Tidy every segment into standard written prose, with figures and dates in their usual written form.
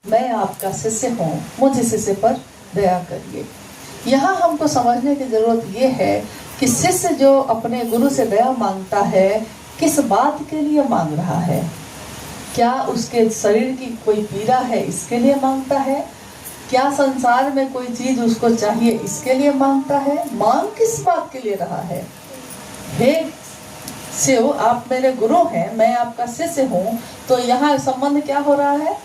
मैं आपका शिष्य हूँ, मुझ शिष्य पर दया करिए। यहाँ हमको समझने की जरूरत ये है कि शिष्य जो अपने गुरु से दया मांगता है, किस बात के लिए मांग रहा है? क्या उसके शरीर की कोई पीड़ा है इसके लिए मांगता है? क्या संसार में कोई चीज उसको चाहिए इसके लिए मांगता है? मांग किस बात के लिए रहा है? हे शिव, आप मेरे गुरु हैं, मैं आपका शिष्य हूँ, तो यहाँ संबंध क्या हो रहा है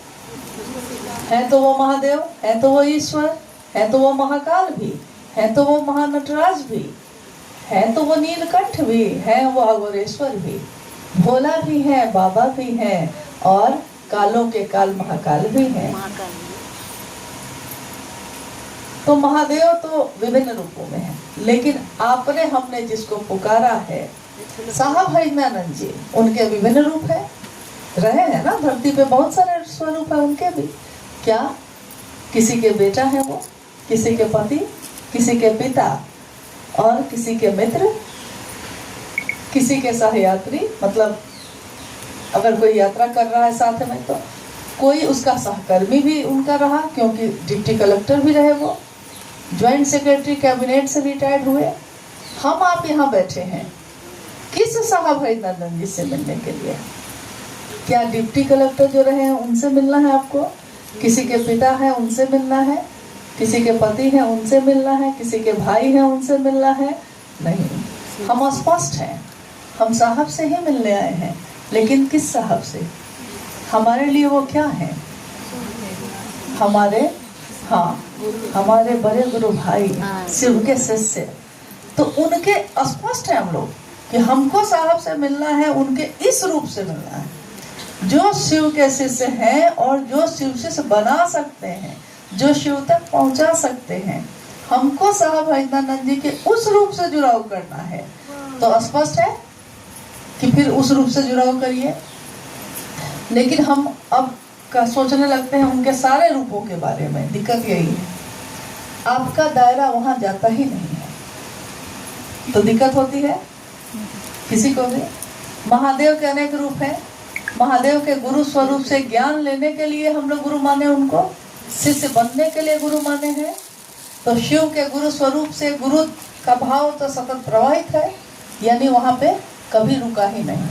तो वो महादेव, है तो वो ईश्वर, है तो वो महाकाल भी, है तो वो महानटराज भी, है तो वो नीलकंठ भी, है वो अघोरेश्वर भी, भोला भी है, बाबा भी है, और कालों के काल महाकाल भी है। तो महादेव तो विभिन्न रूपों में है, लेकिन आपने हमने जिसको पुकारा है साहब भजनानंद जी, उनके विभिन्न रूप है, रहे हैं ना धरती पे, बहुत सारे स्वरूप है उनके भी। क्या किसी के बेटा है वो, किसी के पति, किसी के पिता, और किसी के मित्र, किसी के सहयात्री, मतलब अगर कोई यात्रा कर रहा है साथ में तो कोई उसका सहकर्मी भी उनका रहा, क्योंकि डिप्टी कलेक्टर भी रहे वो, ज्वाइंट सेक्रेटरी कैबिनेट से रिटायर्ड हुए। हम आप यहाँ बैठे हैं किस साहब भजनानंद जी से मिलने के लिए? क्या डिप्टी कलेक्टर जो रहे हैं उनसे मिलना है आपको? किसी के पिता है उनसे मिलना है? किसी के पति है उनसे मिलना है? किसी के भाई है उनसे मिलना है? नहीं, हम स्पष्ट हैं, हम साहब से ही मिलने आए हैं। लेकिन किस साहब से? हमारे लिए वो क्या है? हमारे हमारे बड़े गुरु भाई, शिव के शिष्य। तो उनके स्पष्ट है हम लोग कि हमको साहब से मिलना है, उनके इस रूप से मिलना है जो शिव के शिष्य हैं और जो शिव शिष्य बना सकते हैं, जो शिव तक पहुंचा सकते हैं। हमको साहब भजनानंद जी के उस रूप से जुड़ाव करना है। तो स्पष्ट है कि फिर उस रूप से जुड़ाव करिए। लेकिन हम अब का सोचने लगते हैं उनके सारे रूपों के बारे में। दिक्कत यही है, आपका दायरा वहां जाता ही नहीं है, तो दिक्कत होती है किसी को भी। महादेव के अनेक रूप हैं। महादेव के गुरु स्वरूप से ज्ञान लेने के लिए हम लोग गुरु माने, उनको शिष्य बनने के लिए गुरु माने हैं। तो शिव के गुरु स्वरूप से गुरु का भाव तो सतत प्रवाहित है, यानी वहां पे कभी रुका ही नहीं।